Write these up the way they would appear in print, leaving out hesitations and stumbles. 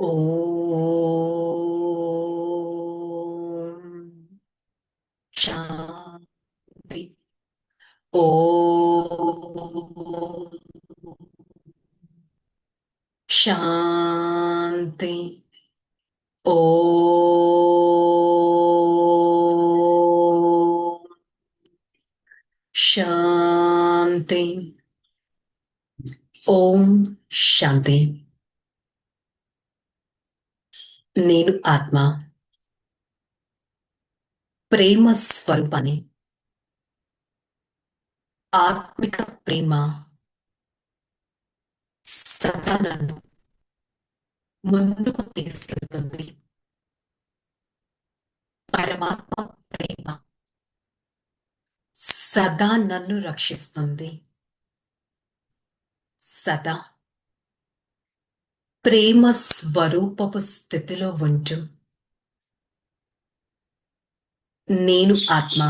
ఓం శాంతి. ఓం శాంతి. ఓం శాంతి. ఓం శాంతి. నేను ఆత్మ, ప్రేమ స్వరూపాన్ని. ఆత్మిక ప్రేమ సదా నన్ను ముందుకు తీసుకెళ్తుంది. పరమాత్మ ప్రేమ సదా నన్ను రక్షిస్తుంది. సదా ప్రేమ స్వరూపపు స్థితిలో ఉంటూ నేను ఆత్మ,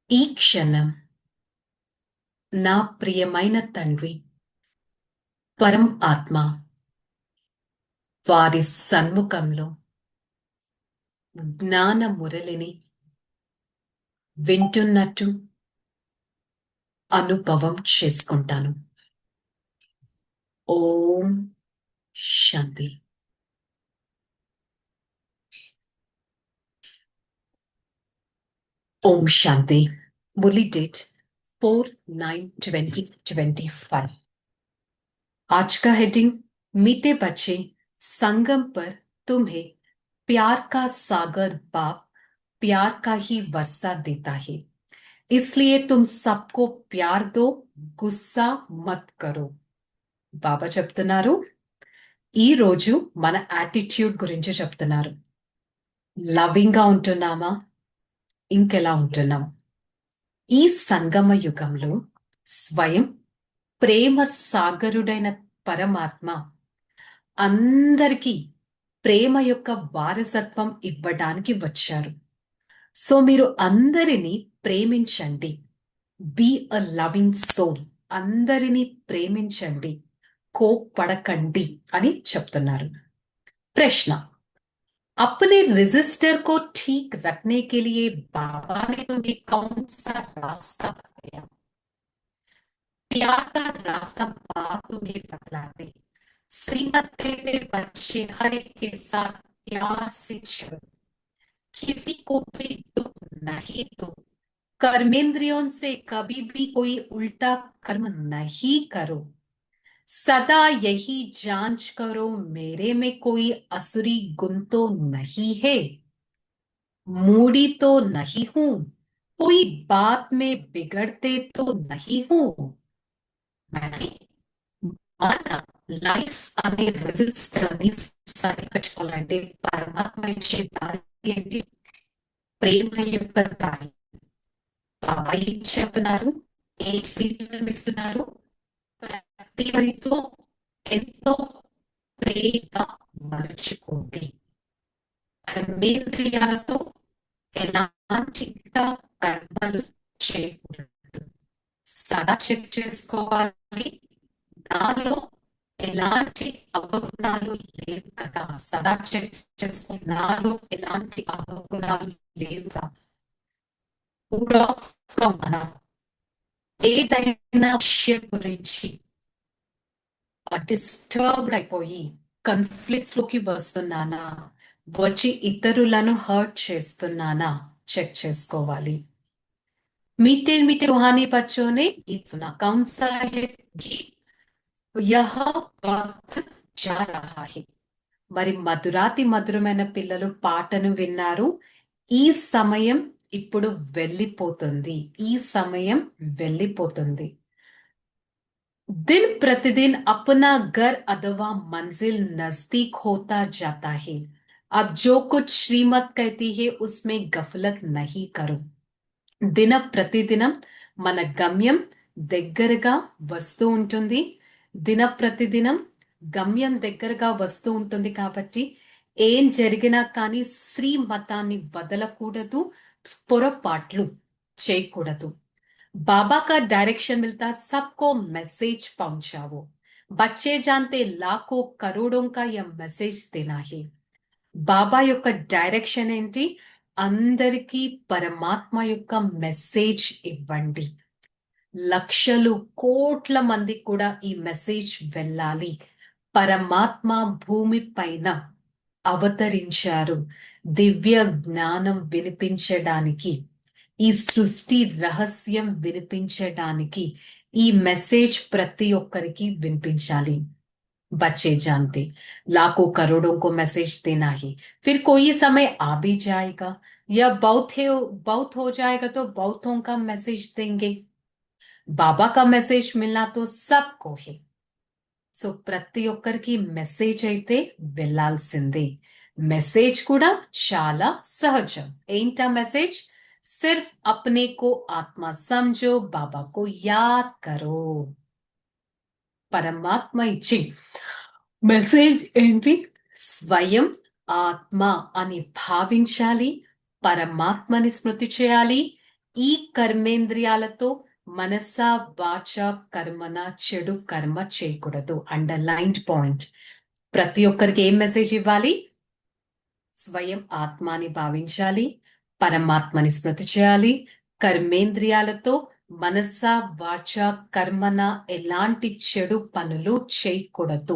ఈ క్షణం నా ప్రియమైన తండ్రి పరం ఆత్మ వారి సన్ముఖంలో జ్ఞాన మురళిని వింటున్నట్టు అనుభవం చేసుకుంటాను. ఓం శాంతి. ओम शांति। मुरली डेट 4/9/2025। आज का हेडिंग, मीठे बच्चे, संगम पर तुम्हें प्यार का सागर बाप प्यार का ही वर्षा देता है, इसलिए तुम सबको प्यार दो, गुस्सा मत करो. బాబా చెప్తున్నారు, ఈ రోజు మన యాటిట్యూడ్ గురించి చెప్తున్నారు. లవింగ్ గా ఉంటున్నామా, ఇంకెలా ఉంటున్నాం? ఈ సంగమ యుగంలో స్వయం ప్రేమ సాగరుడైన పరమాత్మ అందరికీ ప్రేమ యొక్క వారసత్వం ఇవ్వడానికి వచ్చారు. సో మీరు అందరినీ ప్రేమించండి. Be a loving soul. అందరినీ ప్రేమించండి, కోప్పడకండి అని చెప్తున్నారు. ప్రశ్న, अपने रजिस्टर को ठीक रखने के लिए बाबा ने तुम्हें कौन सा रास्ता बताया? प्यार का रास्ता बाप तुम्हें बतलाते, श्रीमत देते बच्चे हर एक के साथ प्यार से चलो, किसी को भी दुख नहीं दो, कर्मेंद्रियों से कभी भी कोई उल्टा कर्म नहीं करो, सदा यही जांच करो मेरे में कोई असुरी गुण तो नहीं है, मूडी तो नहीं हूं, कोई बात में बिगड़ते तो नहीं हूं, मैं మన లైఫ్ అనే రెజిస్టర్ ని సరిపెట్టుకోవాలంటే పరమాత్మ ఇచ్చే దారి ఏంటి? ప్రేమ యొక్క దారి. బాబా ఏం చెప్తున్నారు, ఏ స్వీట్లు ఇస్తున్నారు? ప్రతి వారితో ఎంతో ప్రేమ మలుచుకోండి. కర్మేంద్రియాలతో ఎలాంటి కర్మలు చేయకూడదు. సదా చెక్ చేసుకోవాలి, నాలో ఎలాంటి అవగుణాలు లేవు కదా. సదా చెక్ చేసుకో, నాలో ఎలాంటి అవగుణాలు లేవు కదా. మూడ్ ఆఫ్ గా మనం ఏదైనా విషయం గురించి డిస్టర్బ్డ్ అయిపోయి కన్ఫ్లిక్ట్స్ లోకి వస్తున్నానా, వచ్చి ఇతరులను హర్ట్ చేస్తున్నానా చెక్ చేసుకోవాలి. मीठे मीठे रूहानी बच्चों ने गीत सुना, कौन सा है गीत? यह वक्त जा रहा है. మరి మధురాతి మధురమైన పిల్లలు పాటను విన్నారు. ఈ సమయం ఇప్పుడు వెళ్ళిపోతుంది. ఈ సమయం వెళ్ళిపోతుంది. दिन प्रतिदिन अपना घर अथवा मंजिल नजदीक होता जाता है. अब जो कुछ श्रीमत कहती है उसमें गफलत नहीं करो. దిన ప్రతిదినం మన గమ్యం దగ్గరగా వస్తూ ఉంటుంది. దిన ప్రతిదినం గమ్యం దగ్గరగా వస్తూ ఉంటుంది కాబట్టి ఏం జరిగినా కానీ శ్రీమతాన్ని వదలకూడదు, పొరపాట్లు చేయకూడదు. बाबा का डायरेक्शन मिलता, सबको मैसेज पहुंचाओ. బచ్చే జాంతే లాఖో కరోడోं का यह మెసేజ్ देना है. బాబా యొక్క డైరెక్షన్ ఏంటి? అందరికీ పరమాత్మ యొక్క మెసేజ్ ఇవ్వండి. లక్షలు కోట్ల మందికి కూడా ఈ మెసేజ్ వెళ్ళాలి. పరమాత్మ భూమి పైన అవతరించారు దివ్య జ్ఞానం వినిపించడానికి, ఈ సృష్టి రహస్యం వినిపించడానికి. ఈ మెసేజ్ ప్రతి ఒక్కరికి వినిపించాలి. बच्चे जानते लाखों करोड़ों को मैसेज देना ही, फिर कोई समय आ भी जाएगा या बहुत हो जाएगा तो बहुतों का मैसेज देंगे. बाबा का मैसेज मिलना तो सबको है. సో ప్రతి ఒక్కరికి మెసేజ్ అయితే వెళ్ళాల్సిందే. మెసేజ్ కూడా చాలా సహజం. ఏంటా మెసేజ్? సిర్ఫ్ అప్నే కో ఆత్మ సమझो, బాబా కో యాద్ కరో. పరమాత్మ ఇచ్చి మెసేజ్ ఏంటి? స్వయం ఆత్మ అని భావించాలి, పరమాత్మని స్మృతి చేయాలి. ఈ కర్మేంద్రియాలతో మనస వాచ కర్మన చెడు కర్మ చేయకూడదు. Underlined point. ప్రతి ఒక్కరికి ఏం మెసేజ్ ఇవ్వాలి? స్వయం ఆత్మని భావించాలి, పరమాత్మని స్మృతి చేయాలి, కర్మేంద్రియాలతో మనస వాచ కర్మన ఎలాంటి చెడు పనులు చేయకూడదు.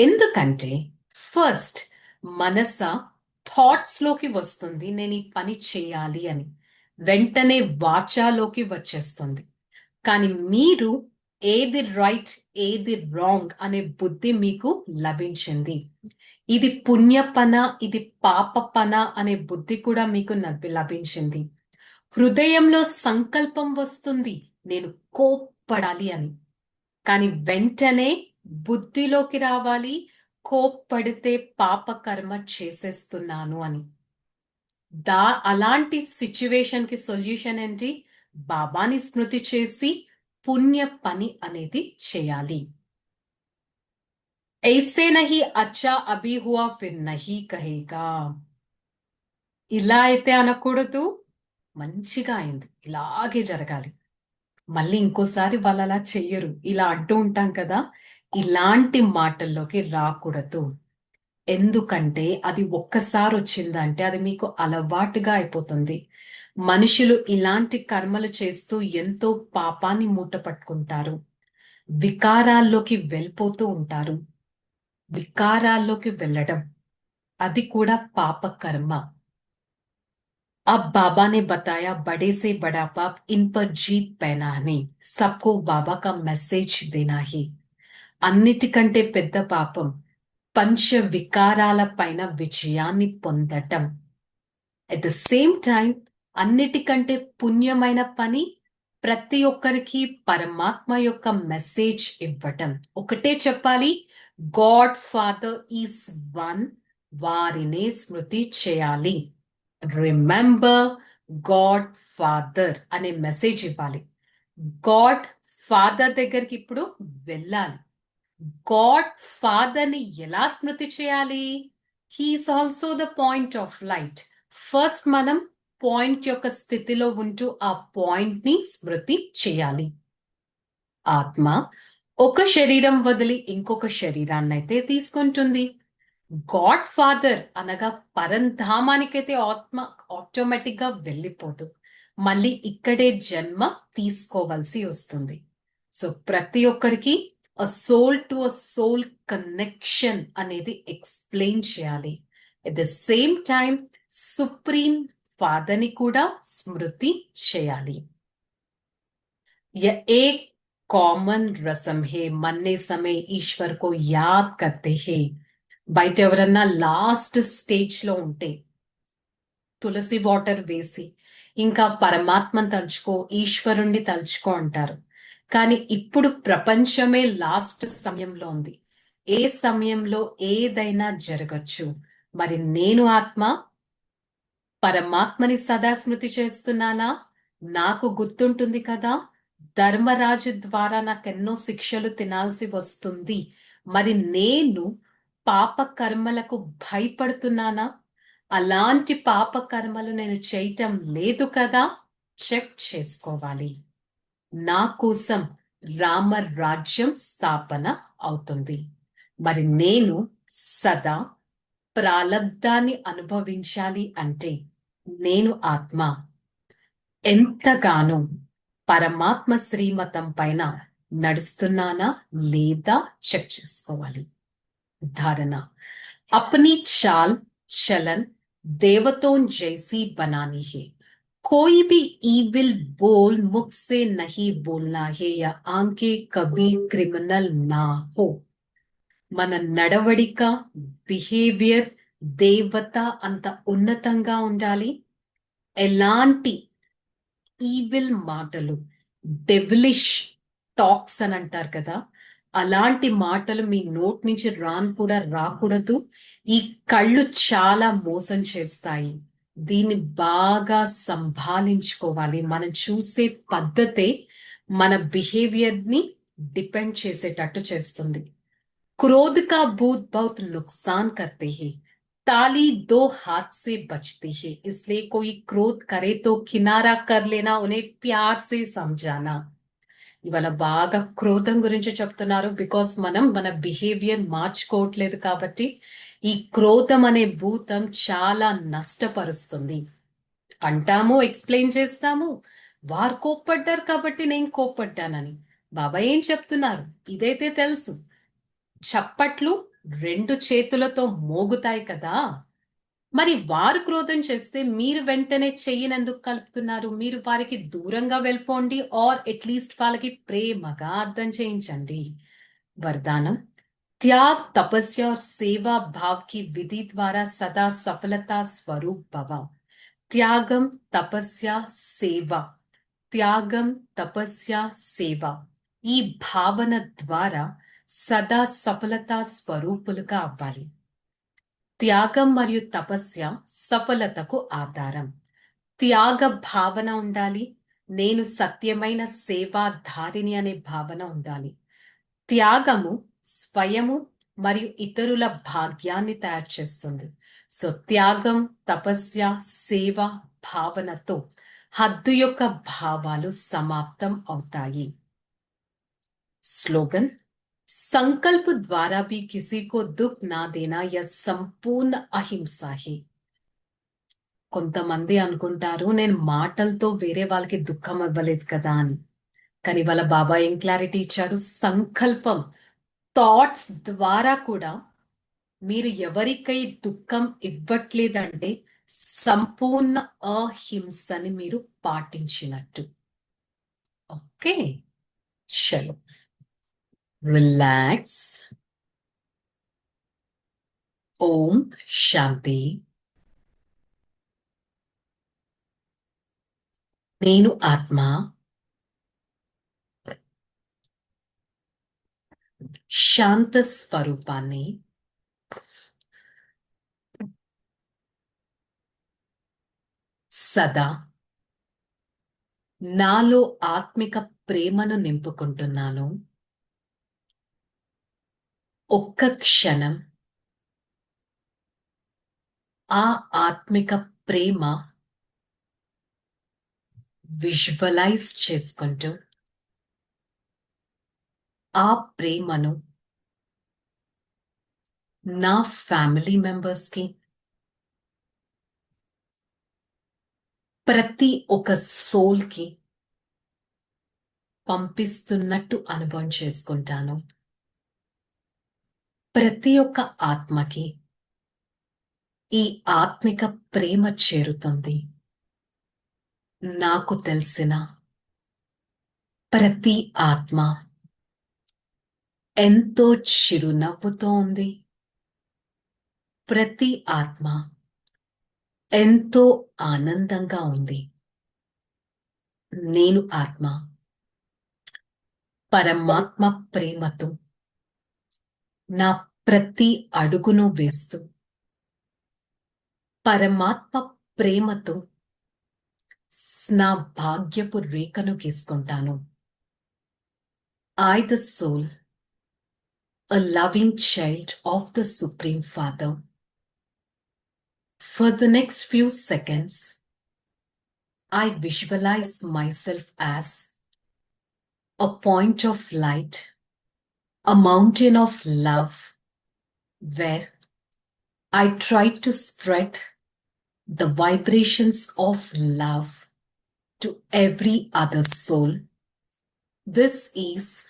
ఎందుకంటే ఫస్ట్ మనస థాట్స్ లోకి వస్తుంది, నేను ఈ పని చేయాలి అని, వెంటనే వాచాలోకి వచ్చేస్తుంది. కానీ మీరు ఏది రైట్ ఏది రాంగ్ అనే బుద్ధి మీకు లభించింది. ఇది పుణ్య పన ఇది పాప పన అనే బుద్ధి కూడా మీకు లభించింది. హృదయంలో సంకల్పం వస్తుంది నేను కోప్పడాలి అని, కానీ వెంటనే బుద్ధిలోకి రావాలి కోప్పడితే పాప కర్మ చేసేస్తున్నాను అని. అలాంటి సిచ్యువేషన్ కి సొల్యూషన్ ఏంటి? బాబాని స్మృతి చేసి పుణ్య పని అనేది చేయాలి. ऐसे नहीं अच्छा अभी हुआ फिर नहीं कहेगा. ఇలా అయితే అనకూడదు, మంచిగా అయింది ఇలాగే జరగాలి, మళ్ళీ ఇంకోసారి వాళ్ళు అలా చెయ్యరు, ఇలా అంటూ ఉంటాం కదా. ఇలాంటి మాటల్లోకి రాకూడదు. ఎందుకంటే అది ఒక్కసారి వచ్చిందంటే అది మీకు అలవాటుగా అయిపోతుంది. మనుషులు ఇలాంటి కర్మలు చేస్తూ ఎంతో పాపాన్ని మూట పట్టుకుంటారు, వికారాల్లోకి వెళ్ళిపోతూ ఉంటారు. వికారాల్లోకి వెళ్ళడం అది కూడా పాప కర్మ. अब बाबा ने बताया बड़े से बड़ा पाप इन पर जीत पहनाने, सबको बाबा का मैसेज देना ही. అన్నిటికంటే పెద్ద పాపం పంచ వికారాల పైన విజయాన్ని పొందటం. అట్ ద సేమ్ టైం అన్నిటికంటే పుణ్యమైన పని ప్రతి ఒక్కరికి పరమాత్మ యొక్క మెసేజ్ ఇవ్వటం. ఒకటే చెప్పాలి, గాడ్ ఫాదర్ ఈస్ వన్, వారినే స్మృతి చేయాలి. రిమెంబర్ గాడ్ ఫాదర్ అనే మెసేజ్ ఇవ్వాలి. గాడ్ ఫాదర్ దగ్గరికి ఇప్పుడు వెళ్ళాలి. గాడ్ ఫాదర్ ని ఎలా స్మృతి చేయాలి? He is also the point of light. First మనం పాయింట్ యొక్క స్థితిలో ఉంటూ ఆ పాయింట్ ని స్మృతి చేయాలి. ఆత్మ ఒక శరీరం వదిలి ఇంకొక శరీరాన్ని అయితే తీసుకుంటుంది. గాడ్ ఫాదర్ అనగా పరంధామానికైతే ఆత్మ ఆటోమేటిక్ గా వెళ్ళిపోదు, మళ్ళీ ఇక్కడే జన్మ తీసుకోవాల్సి వస్తుంది. సో ప్రతి ఒక్కరికి a soul to a soul connection అనేది ఎక్స్ప్లెయిన్ చేయాలి. At the same time supreme father ని కూడా స్మృతి చేయాలి. एक कॉमन रसम है मरने समय ईश्वर को याद करते हैं. బయట ఎవరన్నా లాస్ట్ స్టేజ్ లో ఉంటే తులసి వాటర్ వేసి ఇంకా పరమాత్మను తలుచుకో, ఈశ్వరుణ్ణి తలుచుకో అంటారు. కానీ ఇప్పుడు ప్రపంచమే లాస్ట్ సమయంలో ఉంది. ఏ సమయంలో ఏదైనా జరగచ్చు. మరి నేను ఆత్మ పరమాత్మని సదా స్మృతి చేస్తున్నానా? నాకు గుర్తుంటుంది కదా, ధర్మరాజు ద్వారా నాకెన్నో శిక్షలు తినాల్సి వస్తుంది. మరి నేను పాప కర్మలకు భయపడుతున్నానా? అలాంటి పాప కర్మలు నేను చేయటం లేదు కదా, చెక్ చేసుకోవాలి. నా కోసం రామరాజ్యం స్థాపన అవుతుంది. మరి నేను సదా ప్రాలబ్ధాన్ని అనుభవించాలి అంటే నేను ఆత్మ ఎంతగానో పరమాత్మ శ్రీమతం పైన నడుస్తున్నానా లేదా చెక్ చేసుకోవాలి. धारणा अपनी चाल चलन देवतों जैसी बनानी है. कोई भी ईविल बोल मुख से नहीं बोलना है या आंखें कभी क्रिमिनल ना हो. మన నడవడిక బిహేవియర్ దేవత అంత ఉన్నతంగా ఉండాలి. ఎలాంటి ఈవిల్ మాటలు, డెవిలిష్ టాక్స్ అని అంటారు కదా, అలాంటి మాటలు మీ నోట్ నుంచి కూడా రాకూడదు. ఈ కళ్ళు చాలా మోసం చేస్తాయి. దీన్ని బాగా సంభాలించుకోవాలి. మనం చూసే పద్ధతే మన బిహేవియర్ ని డిపెండ్ చేసేటట్టు చేస్తుంది. क्रोध का भूत बहुत नुकसान करते हैं. ताली दो हाथ से बचती है. इसलिए कोई क्रोध करे तो किनारा कर लेना, उन्हें प्यार से समझाना. ఇవాళ బాగా క్రోధం గురించి చెప్తున్నారు. బికాస్ మనం మన బిహేవియర్ మార్చుకోవట్లేదు కాబట్టి ఈ క్రోధం అనే భూతం చాలా నష్టపరుస్తుంది. అంటాము, ఎక్స్ప్లెయిన్ చేస్తాము, వారు కోప్పడ్డారు కాబట్టి నేను కోప్పడ్డానని. బాబా ఏం చెప్తున్నారు? ఇదైతే తెలుసు, చప్పట్లు 2 చేతులతో మోగుతాయి కదా. మరి వారు క్రోధం చేస్తే మీరు వెంటనే చెయ్యినందుకు కలుపుతున్నారు? మీరు వారికి దూరంగా వెళ్ళిపోండి, ఆర్ అట్లీస్ట్ వాళ్ళకి ప్రేమగా అర్థం చేయించండి. वरदानम त्याग तपस्या और सेवा भाव की विधि द्वारा सदा सफलता स्वरूप भव. त्यागम तपस्या सेवा, త్యాగం తపస్య సేవ, ఈ భావన ద్వారా సదా సఫలతా స్వరూపులుగా అవ్వాలి. త్యాగం మరియు తపస్య సఫలతకు ఆధారం. త్యాగ భావన ఉండాలి. నేను సత్యమైన సేవాధారిని అనే భావన ఉండాలి. త్యాగము స్వయము మరియు ఇతరుల భాగ్యాన్ని తయారు చేస్తుంది. సో త్యాగం, తపస్య, సేవ భావనతో హద్దు యొక్క భావాలు సమాప్తం అవుతాయి. స్లోగన్ संकल्प द्वारा भी किसी को दुख ना देना यह संपूर्ण अहिंसा है. కొంతమంది అనుకుంటారు నేను మాటలతో వేరే వాళ్ళకి దుఃఖం ఇవ్వలేదు కదా అని. కానీ వాళ్ళ బాబా ఏం క్లారిటీ ఇచ్చారు? సంకల్పం, థాట్స్ ద్వారా కూడా మీరు ఎవరికై దుఃఖం ఇవ్వట్లేదంటే సంపూర్ణ అహింసని మీరు పాటించినట్టు. ఓకే, చలో రిలాక్స్. ఓం శాంతి. నేను ఆత్మ శాంత స్వరూపాన్ని సదా నాలో ఆత్మిక ప్రేమను నింపుకుంటున్నాను. ఒక్క క్షణం ఆ ఆత్మిక ప్రేమ విజువలైజ్ చేసుకుంటూ ఆ ప్రేమను నా ఫ్యామిలీ మెంబర్స్ కి, ప్రతి ఒక్క సోల్ కి పంపిస్తున్నట్టు అనుభవం చేసుకుంటాను. ప్రతి ఒక్క ఆత్మకి ఈ ఆత్మిక ప్రేమ చేరుతుంది. నాకు తెలిసిన ప్రతి ఆత్మ ఎంతో చిరునవ్వుతో ఉంది. ప్రతి ఆత్మ ఎంతో ఆనందంగా ఉంది. నేను ఆత్మ పరమాత్మ ప్రేమతో నా ప్రతి అడుగును వేస్తూ పరమాత్మ ప్రేమతో నా భాగ్యపు రేఖను గీసుకుంటాను. I, the soul, a loving child of the Supreme Father. For the next few seconds, I visualize myself as a point of light, a mountain of love, where I try to spread the vibrations of love to every other soul. This is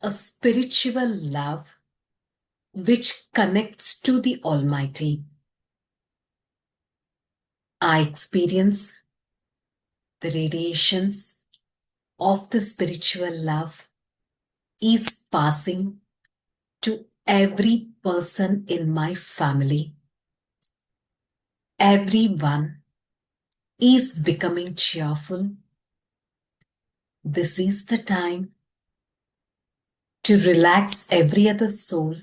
a spiritual love which connects to the Almighty. I experience the radiations of the spiritual love is passing to every person in my family. Everyone is becoming cheerful. This is the time to relax every other soul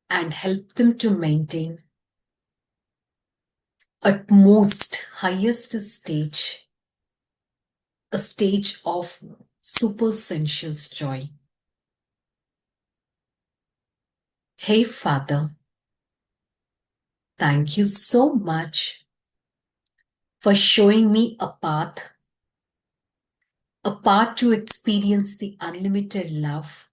and help them to maintain at most highest stage, a stage of super sensuous joy. Hey Father, thank you so much for showing me a path to experience the unlimited love.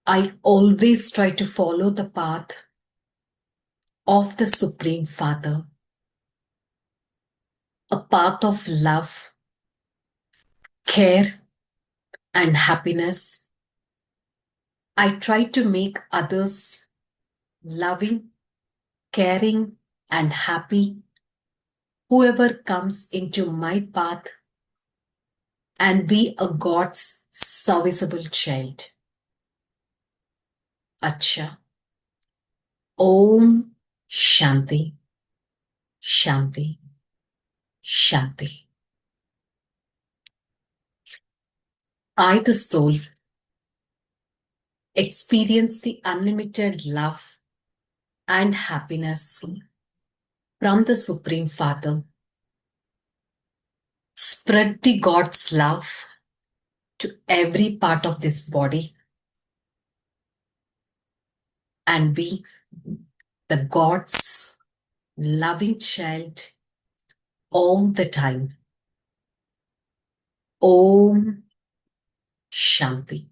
I always try to follow the path of the Supreme Father, a path of love, care, and happiness. I try to make others loving, caring, and happy, whoever comes into my path, and be a God's serviceable child. Acha. Om Shanti, Shanti, Shanti. I, the soul, experience the unlimited love and happiness from the Supreme Father. Spread the God's love to every part of this body and be the God's loving child all the time. Om Shanti.